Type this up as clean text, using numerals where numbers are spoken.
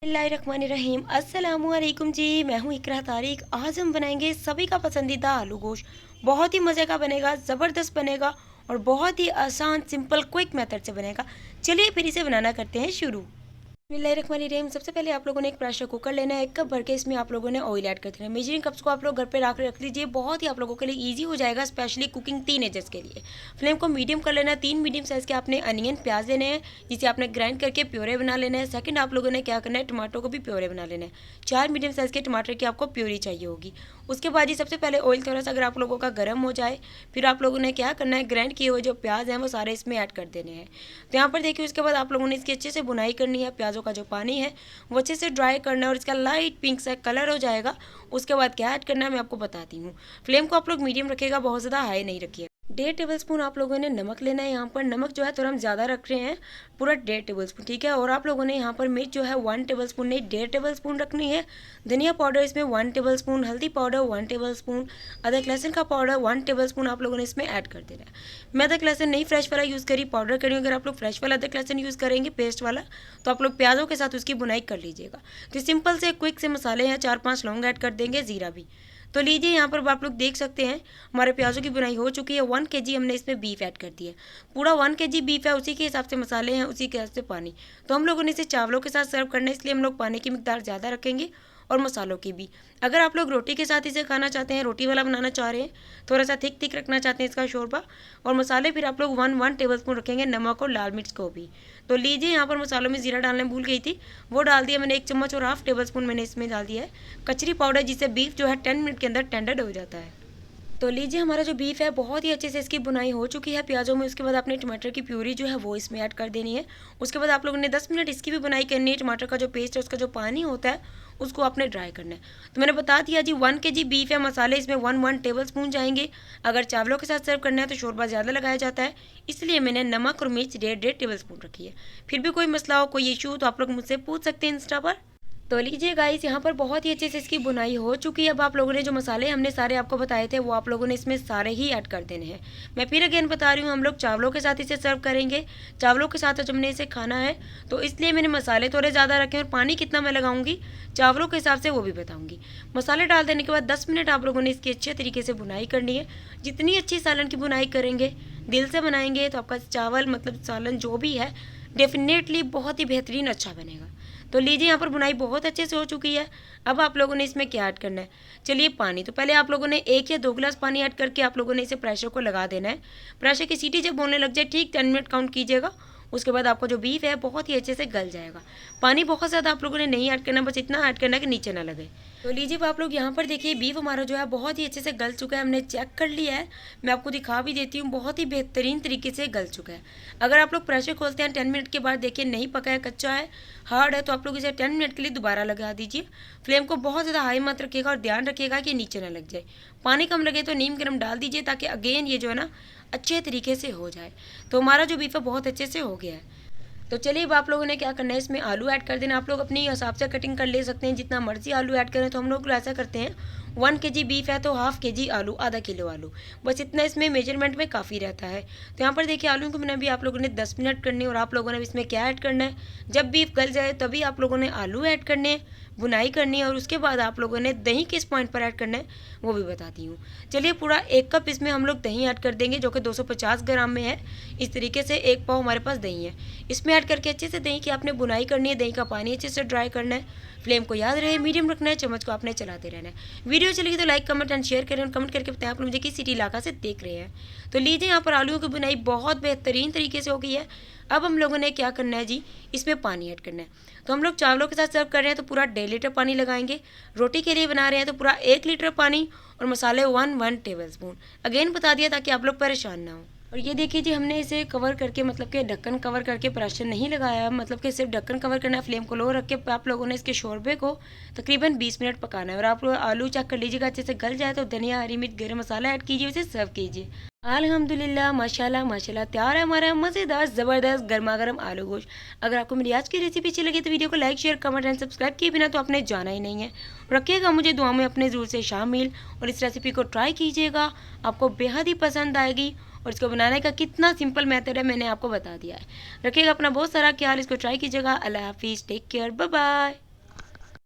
बिस्मिल्लाहिर्रहमानिर्रहीम अस्सलामुअलैकुम जी। मैं हूँ इकरा तारिक। आज हम बनाएंगे सभी का पसंदीदा आलू गोश्त। बहुत ही मज़े का बनेगा, ज़बरदस्त बनेगा और बहुत ही आसान सिंपल क्विक मेथड से बनेगा। चलिए फिर इसे बनाना करते हैं शुरू। बिस्मिल्लाहिर्रहमानिर्रहीम। सबसे पहले आप लोगों ने एक प्रेशर कुकर लेना है, 1 कप भर के इसमें आप लोगों ने ऑयल ऐड कर देना है। मेजरिंग कप्स को आप लोग घर पे रख लीजिए, बहुत ही आप लोगों के लिए इजी हो जाएगा, स्पेशली कुकिंग टीनेजर्स के लिए। फ्लेम को मीडियम कर लेना है। 3 मीडियम साइज़ के आपने अनियन प्याज लेने हैं, जिसे आपने ग्राइंड करके प्योरे बना लेना है। सेकंड आप लोगों ने क्या करना है, टमाटो को भी प्योरे बना लेना है। 4 मीडियम साइज़ के टमाटर की आपको प्योरी चाहिए होगी। उसके बाद जी सबसे पहले ऑयल थोड़ा सा अगर आप लोगों का गर्म हो जाए, फिर आप लोगों ने क्या करना है, ग्राइंड किए हुए जो प्याज हैं वो सारे इसमें ऐड कर देने हैं। तो यहाँ पर देखिए उसके बाद आप लोगों ने इसकी अच्छे से बुनाई करनी है। प्याज़ों का जो पानी है वो अच्छे से ड्राई करना है और इसका लाइट पिंक सा कलर हो जाएगा। उसके बाद क्या ऐड करना है मैं आपको बताती हूँ। फ्लेम को आप लोग मीडियम रखिएगा, बहुत ज़्यादा हाई नहीं रखिएगा। 1.5 टेबल स्पून आप लोगों ने नमक लेना है। यहाँ पर नमक जो है थोड़ा हम ज़्यादा रख रहे हैं, पूरा 1.5 टेबल स्पून, ठीक है। और आप लोगों ने यहाँ पर मिर्च जो है 1 टेबल स्पून नहीं 1.5 टेबल स्पून रखनी है। धनिया पाउडर इसमें 1 टेबल स्पून, हल्दी पाउडर 1 टेबल स्पून, अदरक लहसुन का पाउडर 1 टेबल स्पून आप लोगों ने इसमें ऐड कर देना है। मैं अदरक लहसुन नहीं फ्रेश वाला यूज़ करी, पाउडर करी। अगर आप लोग फ्रेश वाला अदरक लहसुन यूज़ करेंगे पेस्ट वाला, तो आप लोग प्याज़ों के साथ उसकी बुनाई कर लीजिएगा। तो सिंपल से क्विक से मसाले हैं, 4-5 लौंग ऐड कर देंगे, ज़ीरा भी। तो लीजिए यहाँ पर आप लोग देख सकते हैं हमारे प्याज़ों की बुनाई हो चुकी है। 1 केजी हमने इसमें बीफ ऐड कर दिया है। पूरा 1 केजी बीफ है, उसी के हिसाब से मसाले हैं, उसी के हिसाब से पानी। तो हम लोगों ने इसे चावलों के साथ सर्व करना है, इसलिए हम लोग पानी की मिकदार ज़्यादा रखेंगे और मसालों की भी। अगर आप लोग रोटी के साथ इसे खाना चाहते हैं, रोटी वाला बनाना चाह रहे हैं, थोड़ा सा थिक थिक रखना चाहते हैं इसका शोरबा, और मसाले फिर आप लोग 1 टेबल स्पून रखेंगे, नमक और लाल मिर्च को भी। तो लीजिए यहाँ पर मसालों में ज़ीरा डालने भूल गई थी, वो डाल दिया मैंने 1 चम्मच, और 1/2 टेबल स्पून मैंने इसमें डाल दिया है कचरी पाउडर, जिससे बीफ जो है 10 मिनट के अंदर टेंडर हो जाता है। तो लीजिए हमारा जो बीफ है बहुत ही अच्छे से इसकी बुनाई हो चुकी है प्याज़ों में। उसके बाद आपने टमाटर की प्यूरी जो है वो इसमें ऐड कर देनी है। उसके बाद आप लोगों ने 10 मिनट इसकी भी बुनाई करनी है। टमाटर का जो पेस्ट है उसका जो पानी होता है उसको आपने ड्राई करना है। तो मैंने बता दिया जी 1 केजी बीफ है, मसाले इसमें 1 टेबल स्पून जाएंगे। अगर चावलों के साथ सर्व करना है तो शोरबा ज़्यादा लगाया जाता है, इसलिए मैंने नमक और मिर्च 1.5 टेबल स्पून रखी है। फिर भी कोई मसला हो, कोई इशू हो तो आप लोग मुझसे पूछ सकते हैं इंस्टा पर। तो लीजिए गाइस यहाँ पर बहुत ही अच्छे से इसकी बुनाई हो चुकी है। अब आप लोगों ने जो मसाले हमने सारे आपको बताए थे वो आप लोगों ने इसमें सारे ही ऐड कर देने हैं। मैं फिर अगेन बता रही हूँ, हम लोग चावलों के साथ इसे सर्व करेंगे। चावलों के साथ जब हमने इसे खाना है तो इसलिए मैंने मसाले थोड़े ज़्यादा रखे, और पानी कितना मैं लगाऊंगी चावलों के हिसाब से वो भी बताऊँगी। मसाले डाल देने के बाद 10 मिनट आप लोगों ने इसकी अच्छे तरीके से बुनाई करनी है। जितनी अच्छी सालन की बुनाई करेंगे, दिल से बनाएंगे, तो आपका चावल मतलब सालन जो भी है डेफिनेटली बहुत ही बेहतरीन अच्छा बनेगा। तो लीजिए यहाँ पर बुनाई बहुत अच्छे से हो चुकी है। अब आप लोगों ने इसमें क्या ऐड करना है, चलिए पानी। तो पहले आप लोगों ने 1 या 2 गिलास पानी ऐड करके आप लोगों ने इसे प्रेशर को लगा देना है। प्रेशर की सीटी जब बोलने लग जाए ठीक 10 मिनट काउंट कीजिएगा। उसके बाद आपका जो बीफ है बहुत ही अच्छे से गल जाएगा। पानी बहुत ज़्यादा आप लोगों ने नहीं ऐड करना, बस इतना ऐड करना कि नीचे ना लगे। तो लीजिए आप लोग यहाँ पर देखिए बीफ हमारा जो है बहुत ही अच्छे से गल चुका है, हमने चेक कर लिया है। मैं आपको दिखा भी देती हूँ, बहुत ही बेहतरीन तरीके से गल चुका है। अगर आप लोग प्रेशर खोलते हैं 10 मिनट के बाद देखिए नहीं पका है, कच्चा है, हार्ड है, तो आप लोग इसे 10 मिनट के लिए दोबारा लगा दीजिए। फ्लेम को बहुत ज़्यादा हाई मत रखिएगा और ध्यान रखिएगा कि नीचे ना लग जाए। पानी कम लगे तो नीम गर्म डाल दीजिए, ताकि अगेन ये जो है ना अच्छे तरीके से हो जाए। तो हमारा जो बीफ है बहुत अच्छे से हो गया है। तो चलिए अब आप लोगों ने क्या करना है, इसमें आलू ऐड कर देना। आप लोग अपने हिसाब से कटिंग कर ले सकते हैं, जितना मर्जी आलू ऐड करें। तो हम लोग ऐसा करते हैं 1 केजी बीफ है तो 1/2 केजी आलू, आधा किलो आलू, बस इतना इसमें मेजरमेंट में काफ़ी रहता है। तो यहाँ पर देखिए आलू को मैंने भी आप लोगों ने 10 मिनट करने हैं, और आप लोगों ने इसमें क्या ऐड करना है, जब बीफ गल जाए तभी आप लोगों ने आलू ऐड करने हैं, बुनाई करनी है, और उसके बाद आप लोगों ने दही किस पॉइंट पर ऐड करना है वो भी बताती हूँ। चलिए पूरा 1 कप इसमें हम लोग दही ऐड कर देंगे, जो कि 250 ग्राम में है। इस तरीके से 1 पाव हमारे पास दही है। इसमें ऐड करके अच्छे से दही की आपने बुनाई करनी है, दही का पानी अच्छे से ड्राई करना है। फ्लेम को याद रहे मीडियम रखना है, चम्मच को आपने चलाते रहना है। वीडियो चलेगी तो लाइक कमेंट एंड शेयर करें, और कमेंट करके बताएं आप मुझे किस सिटी इलाका से देख रहे हैं। तो लीजिए यहाँ पर आलूओं की बुनाई बहुत बेहतरीन तरीके से हो गई है। अब हम लोगों ने क्या करना है जी, इसमें पानी ऐड करना है। तो हम लोग चावलों के साथ सर्व कर रहे हैं तो पूरा 1.5 लीटर पानी लगाएंगे। रोटी के लिए बना रहे हैं तो पूरा 1 लीटर पानी, और मसाले 1 टेबल स्पून। अगेन बता दिया ताकि आप लोग परेशान ना हो। और ये देखिए जी हमने इसे कवर करके, मतलब कि ढक्कन कवर करके प्रेशर नहीं लगाया, मतलब कि सिर्फ ढक्कन कवर करना है। फ्लेम को लो रख के आप लोगों ने इसके शोरबे को तकरीबन 20 मिनट पकाना है। और आप लोग आलू चेक कर लीजिएगा अच्छे से गल जाए तो धनिया, हरी मिर्च, गरम मसाला ऐड कीजिए, उसे सर्व कीजिए। अल्हम्दुलिल्लाह, माशाल्लाह माशाल्लाह, तैयार है हमारा मज़ेदार ज़बरदस्त गर्मा गर्म आलू गोश्त। अगर आपको मेरी आज की रेसिपी अच्छी लगी तो वीडियो को like, share, comment and subscribe किए बिना तो आपने जाना ही नहीं है। रखिएगा मुझे दुआ में अपने ज़रूर से शामिल, और इस रेसिपी को ट्राई कीजिएगा, आपको बेहद ही पसंद आएगी। और इसको बनाने का कितना सिंपल मेथड है मैंने आपको बता दिया है। रखिएगा अपना बहुत सारा ख्याल, इसको ट्राई कीजिएगा। अल्लाह हाफिज़, टेक केयर, बाय बाय।